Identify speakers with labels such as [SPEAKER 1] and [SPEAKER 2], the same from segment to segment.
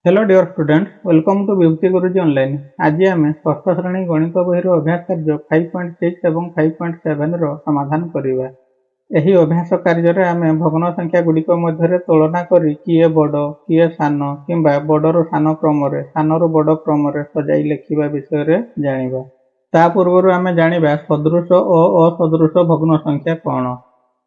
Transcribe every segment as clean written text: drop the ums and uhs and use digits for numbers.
[SPEAKER 1] Hello dear students, welcome to Vibhuti Guruji online. आज आम षष्ठ श्रेणी गणित बही अभ्यास कार्य 5.6 और 5.7 समाधान करवा। यही अभ्यास कार्य आम भग्न संख्या गुड़िक मध्य तुलना करी किए बड़ किए सान कि बड़रू सान क्रम सानू बड़ क्रम सजाई लिखा विषय जाना। ता पूर्व आम जाना सदृश और असदृश भग्न संख्या कौन।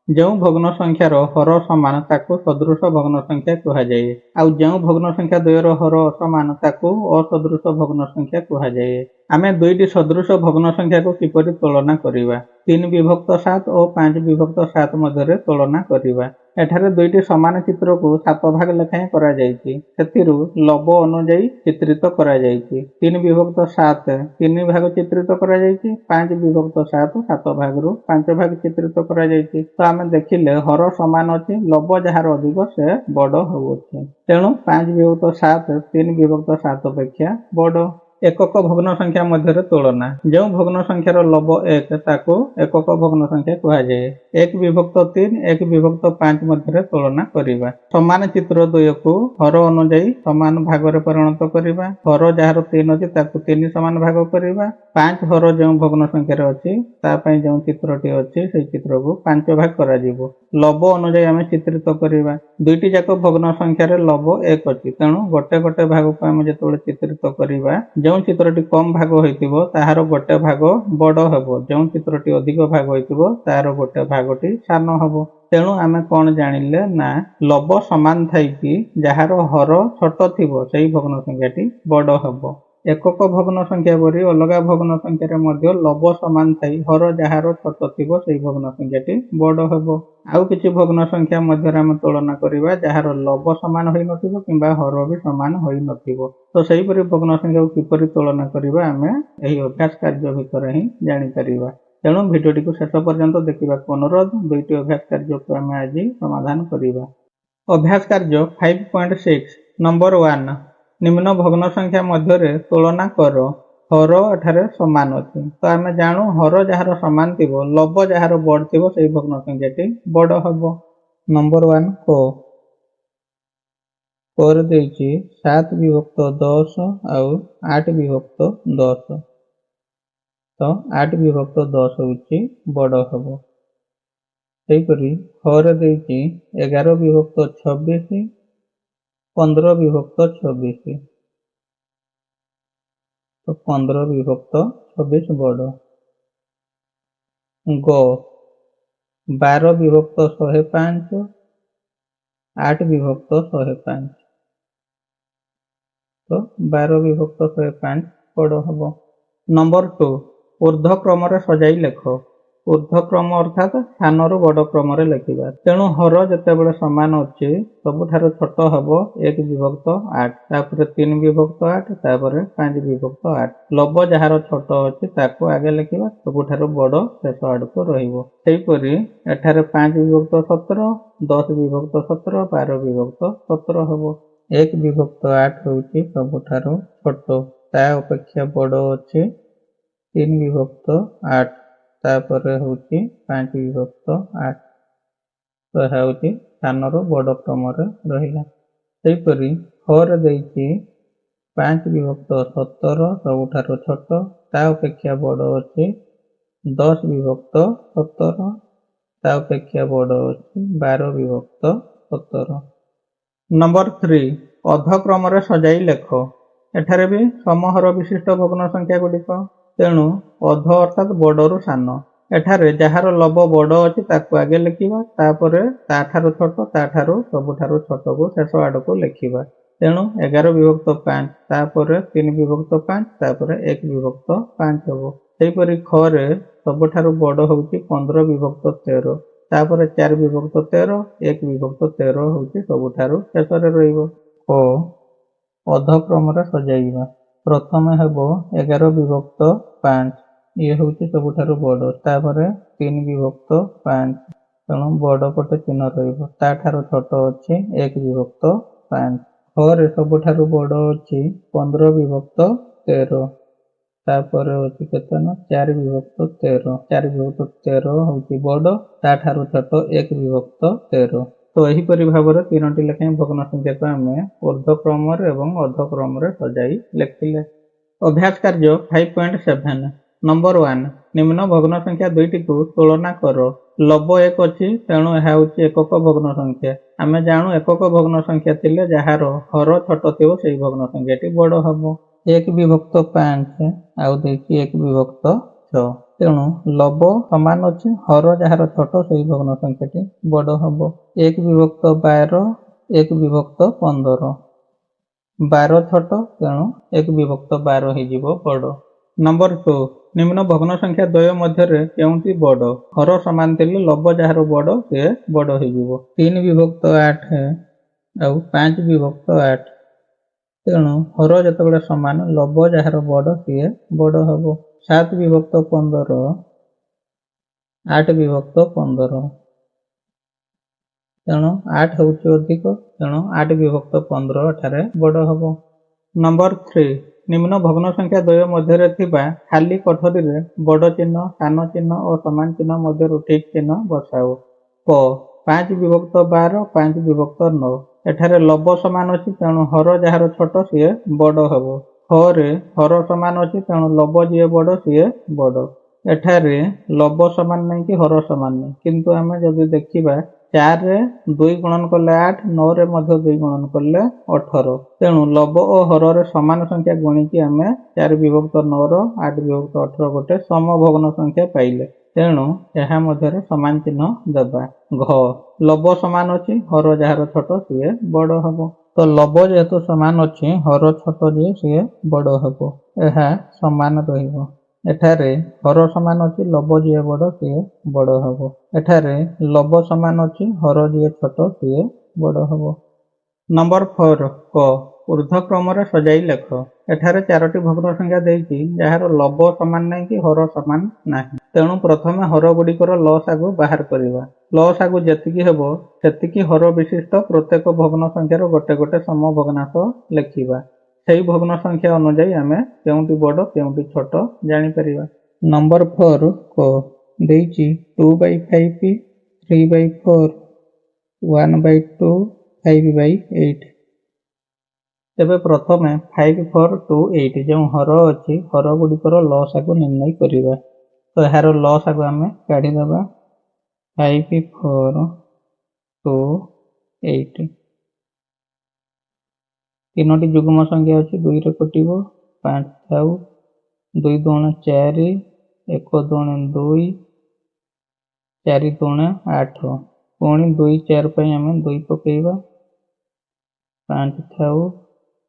[SPEAKER 1] जो भग्न संख्यार हर समान ताकू सदृश भग्न संख्या कहुए। आउ जो भग्न संख्या द्वयर हर असमान ताकू असदृश भग्न संख्या कहुए। आमे दुईटी सदृश भग्न संख्या को किपरि तुलना करिवा। 3 विभक्त 7 और 5 विभक्त 7 मध्य तुलना करिवा। एठारे दुईटी समान चित्र को 7 भाग लेखाएं करा जायछि। सेथिरु लब अनुଯାयी चित्रित करा जायछि। 3 विभक्त 7 3 भाग चित्रित करा जायछि। 5 विभक्त 7 7 भाग रु 5 भाग चित्रित करा जायछि। तो आमे देखिले हर समान अछि, लब जहार अधिक से बड़ होउछि। तेणु 5 विभक्त 7 3 विभक्त 7 अपेक्षा बड़। एकक भग्न संख्या मध्य तुलना। जो भग्न संख्यार लब 1 ताकू एकक भग्न संख्या कहुए। 1 विभक्त 3 1 विभक्त 5 मध्य तुलना करिवा। समान चित्र द्वय को हर अनुଯାयी समान भाग में परिणत करिवा। हर जार 3 अछि ताकू 3 समान भाग करिवा। 5 हर जो भग्न संख्यार अछि तापई जो चित्रटी अछि से चित्र को 5 भाग करा जिवो। लब अनुଯାयी आमे चित्रित करिवा। दुईटी जाक भग्न संख्यार लब 1 अछि, तेणु गोटे गोटे भाग को आमे जेतबेले चित्रित करिवा, जो चित्रटी कम भाग होइतिबो ताहार गोटे भाग बड़ हेबो, जो चित्रटी अधिक भाग होइतिबो ताहार गोटे भागटी सान हेबो। तेणु आमे कोन जानिले ना लब समान थाई कि जहार हर छोट थिबो सेही भग्न संख्याटी बड़ हेबो। एकक भग्न संख्या परि अलगा भग्न संख्यार मध्य लब समान थाई हर जहार छोट थिबो सेही भग्न संख्याटी बड़ हेबो। आउ किछि भग्न संख्या मध्य आमे तुलना करिवा जहार लब समान होई नथिबो किंबा हर भी समान होई नथिबो। तो सेही परि भग्न संख्या को किपरि तुलना करिवा आमे एही अभ्यास कार्य भितर ही जानि परिवा। तेणु भिडियोटी को शेष पर्यंत देखिबाक अनुरोध। दुईटी अभ्यास कार्य को आमे आज समाधान करिवा। अभ्यास कार्य 5.6 नंबर 1 निम्न भग्न संख्या मध्य तुलना कर। हर एठारे समान अछि, तो आमे जानू हर जहार समान थिबो लब जहार बड़ थिबो सेही भग्न संख्याटी बड़ हेबो। नंबर 1 को कर देछि 7 विभक्त 10 आउ 8 विभक्त 10, तो 8 विभक्त 10 होउछि बड़ हेबो। सेहीपरि हर देछि 11 विभक्त 26 15 विभक्त 26, तो 15 विभक्त 26 बड़। ग 12 विभक्त 105 8 विभक्त 105, तो 12 विभक्त 105 बड़ हेबो। नंबर 2 ऊर्ध्व क्रम सजाई लेख। ऊर्ध्व क्रम अर्थात स्थानरू बड़ क्रम लिखा। तेणु हर जितेबाला सामान अच्छी सबुठार छोट हम 1 विभक्त 8, तापर 3 विभक्त 8, तापर 5 विभक्त 8। लब जार छोट अच्छी ताको आगे लिखा, सबुठार बड़ शेष आड़ को रहीपरि एठारे 5 विभक्त 17, 10 विभक्त 17, 12 विभक्त 17 हम। 1 विभक्त 8 होउछि सबुठार छोट, ता अपेक्षा बड़ अच्छी 3 विभक्त 8, तापर होउछि 5 विभक्त 8, तो यह होउछि स्थानर बड़ क्रम रहिला। सेहीपरि हर देछि 5 विभक्त 17 सबुठार छोट, ता अपेक्षा बड़ अच्छी 10 विभक्त 17, ता अपेक्षा बड़ अच्छी 12 विभक्त 17। नंबर 3 अध क्रम सजाई लेख। एठारे भी समहर विशिष्ट भग्न संख्या गुड़िक, तेणु अध अर्थात बड़रू सान। एठारे जहार लब बड़ अच्छी ताकू आगे लिखा, तापर ताठारू छोट ताठारू सबुठारू छोट को शेष आड़ को लिखा। तेणु 11 विभक्त 5, तापर 3 विभक्त 5, तापर 1 विभक्त 5 हम। सेहीपरि खरे सबुठारू बड़ होउछि 15 विभक्त 13, तापर 4 विभक्त 13, 1 विभक्त 13 होउछि सबुठारू शेष रे रहिबो। ओ अध क्रम सजाइबा। प्रथमे हेबो 11 विभक्त 5, ये होउछि सबुठारू बड़, तापर 3 विभक्त 5, तेणु बड़ पटे चिन्ह रहिबो। ताठारू छोट अछि 1 विभक्त 5। हर सबुठारू बड़ अछि 15 विभक्त 13, तापर अछि केतना 4 विभक्त 13। 4 विभक्त 13 होउछि बड़, ताठारू छोट 1 विभक्त 13। तो एहीपरि भाବରେ तीनोटी लेखाएं भग्न संख्या को आम ऊर्ध्वक्रम एवं अधक्रम सजाई लिखिले। अभ्यास कार्य 5.7 नंबर 1 निम्न भग्न संख्या दुईटी को तुलना कर। लब 1 अच्छी तेणु यह हूँ एकक भग्न संख्या। आम जानू एकक भग्न संख्या थिले जार हर छोट थी से भग्न संख्याटी बड़ हम। 1 विभक्त 5 आउ देखिए 1 विभक्त 6 तेणु लब समान अच्छे हर जार छोट से भग्न संख्याटी बड़ हम। 1 विभक्त 12 1 विभक्त 15 12 छोट तेणु 1 विभक्त 12 हो बड़। नंबर 2 निम्न भग्न संख्या द्वय मध्य केउंटी बड़। हर समान थिले लब जार बड़ से बड़ हो। 3 विभक्त 8 आउ 5 विभक्त 8 तेणु हर जिते समान लब जार बड़ सी बड़ हम। 7 विभक्त 15 8 विभक्त 15 तेणु 8 हूँ अधिक तेणु 8 विभक्त 15 एठारे बड़ हम। नंबर 3 निम्न भग्न संख्या द्वय मध्य खाली कोठरी रे बड़ चिन्ह सान चिन्ह और समान चिन्ह मध्य ठीक चिन्ह बसाओ। क 5 विभक्त 12 5 विभक्त 9 एठारे लब समान अच्छी तेणु हर जार छोट सी बड़ हम। रे हर समान अच्छी तेणु लब जी बड़ सी बड़। एठारे लब समान नहीं कि हर समान नहीं किंतु आम जब देखा 4 रे 2 गुणन कले 8 9 रे मध्य 2 गुणन कले 18 तेणु लब और हर रे समान संख्या गुणिकी आम 4 विभक्त 9 8 विभक्त 18 गोटे समभग्न संख्या पाइले तेणु यह मध्य समान चिन्ह देवा। घ लब समान अच्छी हर जार छोट सी बड़ हम। तो लब जेहेतु समान अच्छी हर छोट जी सी बड़ हम यह समान रहिबो। एठारे हर समान अच्छी लब जी बड़ सी बड़ हम। एठारे लब समान अच्छी हर जी छोट सी बड़ हम। नंबर 4 क ऊर्ध्वक्रम सजाई लेख। एठारे 4टी भग्न संख्या देइछि जार लब समान नहीं कि हर समान नहीं तेणु प्रथमे हर गुड़िकर लसागु बाहर करिवा। लसागु जेतिकी हेबो सेतिकी हर विशिष्ट प्रत्येक भग्न संख्यार गोटे गोटे समभग्नांश लेखिबा। सेही भग्न संख्या अनुसार आम केउंटी बड़ केउंटी छोट जानि परिबा। नंबर 4 क देइछि 2/5 3/4 1/2 5/8 तेबे प्रथमे 5 4 2 8 जो हर अच्छी हर गुड़िकर लसागु निर्णय करिबा। तो यार लसागु आम काढ़ीदेबा 5 4 2 8 तीनोटी जुग्म संख्या अच्छी 2 रे कटिबो 5 थाउ 2 दूणे 4 1 दूणे 2 4 दूणे 8 पुणी 2 4 पर आम 2 पकेबा 5 थाउ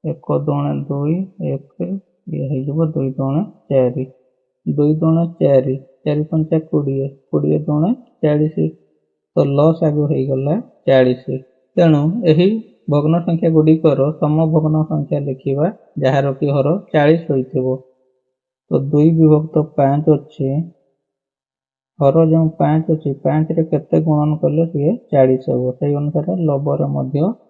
[SPEAKER 1] 1 दूणे 2 1 ये हो 2 दूणे 4 2 दूणे 4 4 5 20 20 दूणे 40 तो लस आगु हो गला 40। तेणु यही भग्न संख्या गुड़िकर समभग्न संख्या लिखा जार कि हर 40 हो। तो 2 विभक्त 5 अच्छे हर जो 5 अच्छे 5 रे केते गुणन कले सी 40 हम से अनुसार लबर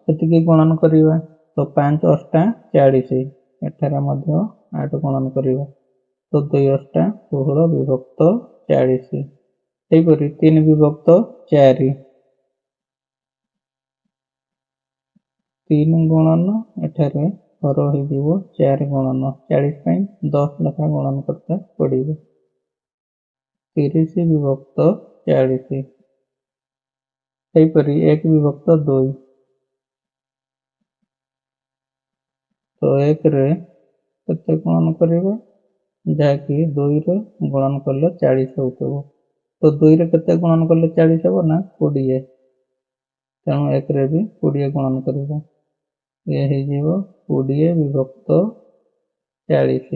[SPEAKER 1] से गुणन करवा। तो 5 8 40 एठारे 8 गुणन करवा। तो 2 8 16 विभक्त 40 यहीपरि 3 विभक्त 4 3 गुणन एठारे हर हो 4 गुणन 40 10 लेखा गुणन करते पड़े 30 विभक्त 40 यहीपरि 1 विभक्त 2 तो 1 रे केते गुणन करवा जहाँकि 2 रे गुणन कले 40 होतबो। तो 2 रे केते गुणन कले 40 हो ना 20 तेणु 1 रे भी 20 गुणन करवा ये हो 20 विभक्त 40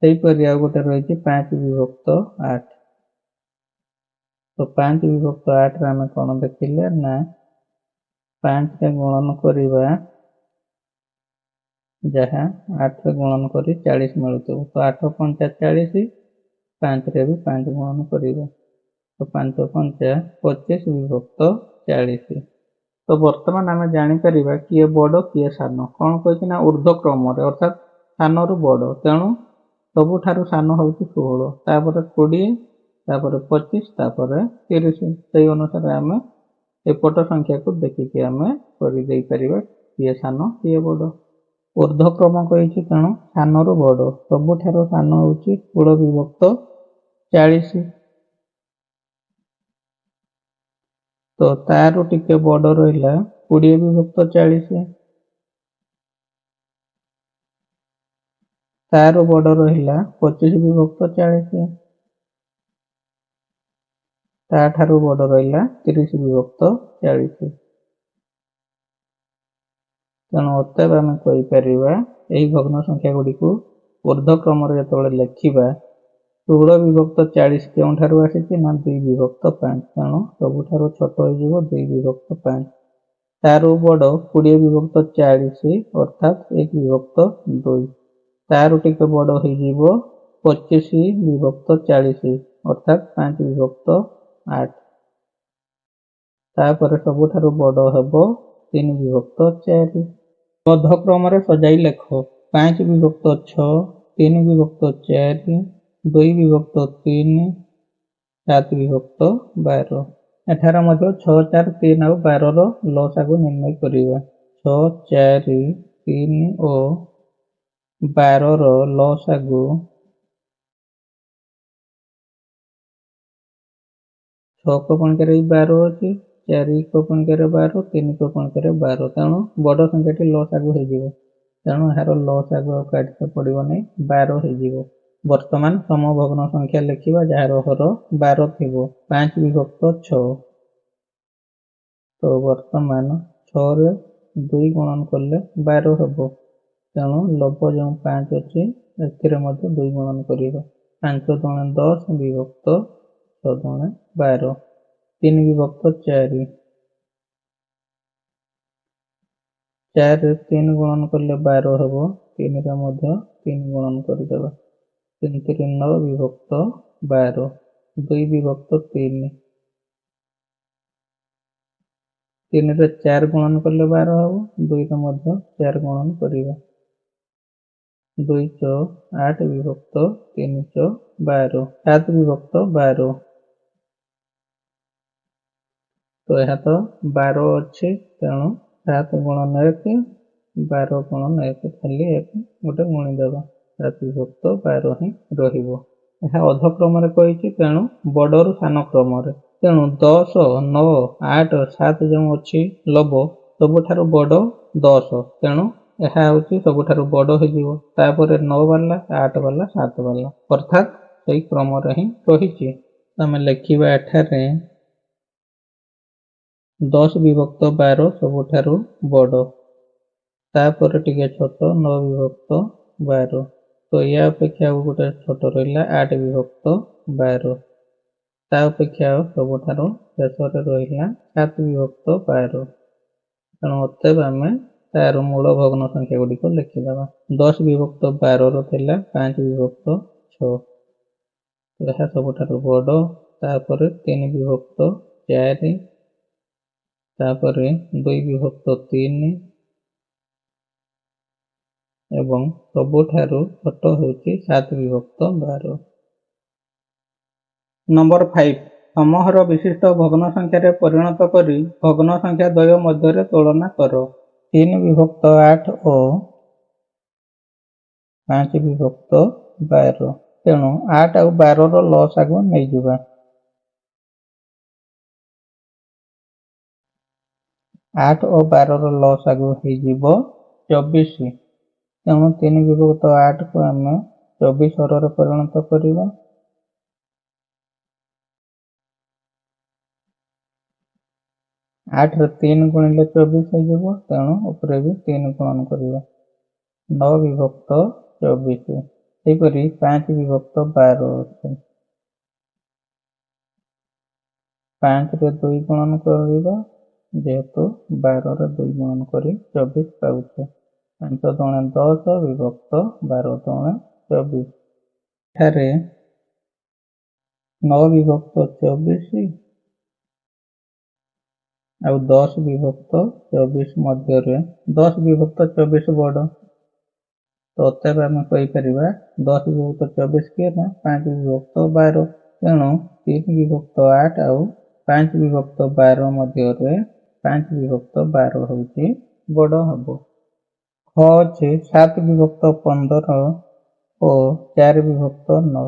[SPEAKER 1] यहीपरि आ गोटे रही 5 विभक्त 8 तो 5 विभक्त 8 आम कौन देखिले ना 5 रे गुणन करवा जहाँ 8 रे गुणन करी 40 मिलुथबो। तो 8 5 40 5 रे भी 5 गुणन करवा तो 5 5 25 विभक्त 40। तो वर्तमान आम जापर किए बड़ किए सान कौन कही ऊर्ध्वक्रम अर्थात सान रु बड़ तेणु सबुठारु सान हूँ 16 तापर 20 तापर 25 तापर 30 से अनुसार आम एपट संख्या को देखिकी आम करदे पारिबा किए सान किए बड़। ऊर्ध्वक्रम कही तेणु सान रु बड़ सबुठार सान हूँ 16 विभक्त 40 तो तारू टिके बड़ रहा 20 विभक्त 40 तारू बड़ रहा 25 विभक्त 40 ताठारू बड़ रहा 30 विभक्त 40 तेणु अतएव आम कहीपर यही भग्न संख्या गुड़ी को ऊर्ध्वक्रम जो लिखा 16 विभक्त 40 के आसी ना 2 विभक्त 5 तेणु सबुठ छोट हो 2 विभक्त 5 तारू बड़ 20 विभक्त 40 अर्थात 1 विभक्त 2 तारू टिके बड़ हो 25 विभक्त 40 अर्थात 5 विभक्त 8 तापर सबुठारु बड़ हेबो 3 विभक्त 4 ऊर्ध्वक्रम सजाई लेख 5 विभक्त 6 3 विभक्त 4 2 विभक्त 3 7 विभक्त 12 एठार 6 4 3 और 12 लसागु निर्णय करिबा 6 4 3 और 12 लसागु 6 को पंक्ति 12 अच्छी 4 को पंक्ति 12 3 को पंक्ति 12 तेणु बड़ संख्याटी लसागु हो तेणु यार लसागु काटते पड़ो नहीं 12 हो वर्तमान समभग्न संख्या लिखा जार हर 12 थी 5 विभक्त 6 तो वर्तमान 6 रे 2 गुणन कले 12 हम तेणु लभ जो 5 अच्छी ए 2 गुणन कर 5 दुणे 10 विभक्त 6 दुणे 12 3 विभक्त 4 4 3 गुणन कले 12 हम 3 रे 3 गुणन करदे 3 3 9 विभक्त 12 2 विभक्त 3 3 रे 4 गुणन कले 12 हम 2 रे 4 गुणन करिबा 2 चौ 8 विभक्त 3 चौ 12 7 विभक्त 12 तो यह तो 12 अच्छे तेणु 7 गुणन 1 12 गुणन 1 खाली 1 गोटे गुणीदेव 7 विभक्त 12 ही रहिबो यह अधक्रम कही तेणु बड़रू सान क्रम तेणु 10 9 8 7 जो अच्छी लभ सबुठारु बड़ 10 तेणु यह हूँ सबुठारु बड़ हो 9 वाला 8 वाला 7 वाला अर्थात सही क्रम ही रही आम लिखा एठारे 10 विभक्त 12 सबुठारु बड़ तापर टिके छोट 9 विभक्त 12 तो या अपेक्षा गोटे छोट रहा 8 विभक्त 12 ता अपेक्षा सबुठारु शेष रहा 7 विभक्त 12 तेणु अतएव आम तार मूल भग्न संख्या गुड़िक लिखिदेवा 10 विभक्त 12 थिला 5 विभक्त 6 यह सबुठारु बड़ तापर 3 विभक्त 4 तापर 2 विभक्त 3 एवं सबुठारु छोट होउची 7 विभक्त 12 नंबर 5 समूहर विशिष्ट भग्न संख्या परिणत करी भग्न संख्या द्वय मध्य तुलना कर 3 विभक्त 8 और 5 विभक्त 12 तेणु 8 और 12 लसागु नहीं जावा 8 और 12 लसागु हो 24 तेणु 3 विभक्त 8 को आम 24 हर परिणत करवा 8 रे 3 गुणिले 24 हो तेणु उपरे भी 3 गुणन करवा 9 विभक्त 24 सेपरी 5 विभक्त 12 अच्छे 5 रे 2 गुणन करवा जेहेतु 12 रे 2 गुणन करी 24 पाउछे 5 दुणे 10 विभक्त 12 दुणे 24 एठारे 9 विभक्त 24 आउ 10 विभक्त 24 मध्य 10 विभक्त 24 बड़ तो अतएव आम कहीपर 10 विभक्त 24 किए ना 5 विभक्त 12 तेणु 3 विभक्त 8 आउ 5/12 ମଧ୍ୟରେ 5/12 ହେଉଛି ବଡ଼ ହେବ। ख ଅଛି 7/15 ଓ 4/9।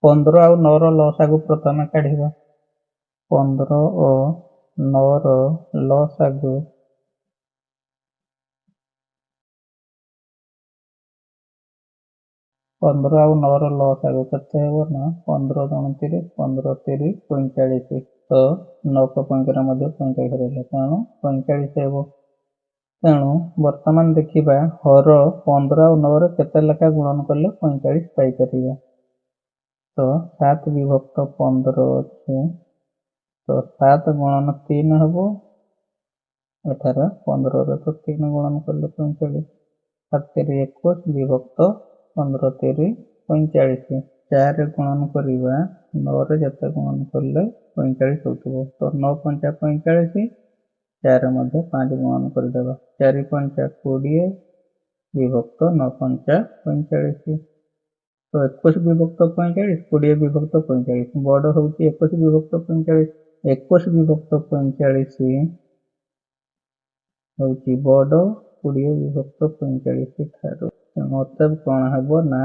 [SPEAKER 1] 15 ଆଉ 9ର ଲସାଗୁ ପ୍ରଥମେ କାଢ଼ିବା। 15 ଓ 9ର ଲସାଗୁ 15 ଆଉ 9ର ଲସାଗୁ କେତେ ହେବ ନା 15 × 30 15 30 45। ତ 9 ପଂକ୍ତିରେ ମଧ୍ୟ 45 ରହିଲା, ତେଣୁ 45 ହେବ। ତେଣୁ ବର୍ତ୍ତମାନ ଦେଖିବା ହର 15 ଆଉ 9ରେ କେତେ ଲେଖା ଗୁଣନ କଲେ 45 ପାଇପାରିବା। ତ 7/15 ଅଛି, ତ 7 ଗୁଣନ 3 ହେବ। ଏଠାରେ 15ରେ ତ 3 ଗୁଣନ କଲେ 45, 7 × 21 15 3 45। 4 ଗୁଣନ କରିବା 9ରେ ଯେତେ ଗୁଣନ କଲେ 45 ହେଉଥିବ। ତ 9 × 5 45, 4 ମଧ୍ୟ 5 ଗୁଣନ କରିଦେବା। 4 × 5 20 ବିଭକ୍ତ 9 × 45। ତ 21/45 20/45 ବଡ଼ ହେଉଛି 21/45। 21/45 ହେଉଛି ବଡ଼ 20/45 ଠାରୁ। ତେଣୁ ଅତଏବ କ'ଣ ହେବ ନା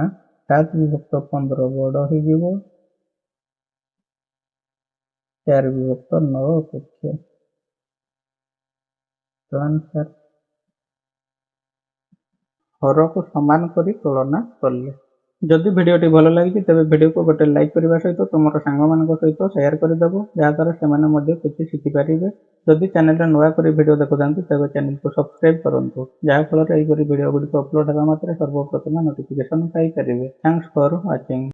[SPEAKER 1] 7/15 ବଡ଼ ହୋଇଯିବ 4/9 ଅପେକ୍ଷା। ତ ଆନ୍ସର ହରକୁ ସମାନ କରି ତୁଳନା କଲେ। ଯଦି ଭିଡ଼ିଓଟି ଭଲ ଲାଗିଛି ତେବେ ଭିଡ଼ିଓକୁ ଗୋଟେ ଲାଇକ୍ କରିବା ସହିତ ତୁମର ସାଙ୍ଗମାନଙ୍କ ସହିତ ସେୟାର କରିଦେବ, ଯାହାଦ୍ୱାରା ସେମାନେ ମଧ୍ୟ କିଛି ଶିଖିପାରିବେ। ଯଦି ଚ୍ୟାନେଲରେ ନୂଆ କରି ଭିଡ଼ିଓ ଦେଖୁଥାନ୍ତି ତେବେ ଚ୍ୟାନେଲକୁ ସବସ୍କ୍ରାଇବ୍ କରନ୍ତୁ, ଯାହାଫଳରେ ଏହିପରି ଭିଡ଼ିଓ ଗୁଡ଼ିକ ଅପଲୋଡ଼ ହେବା ମାତ୍ରେ ସର୍ବପ୍ରଥମେ ନୋଟିଫିକେସନ୍ ପାଇପାରିବେ। Thanks for watching.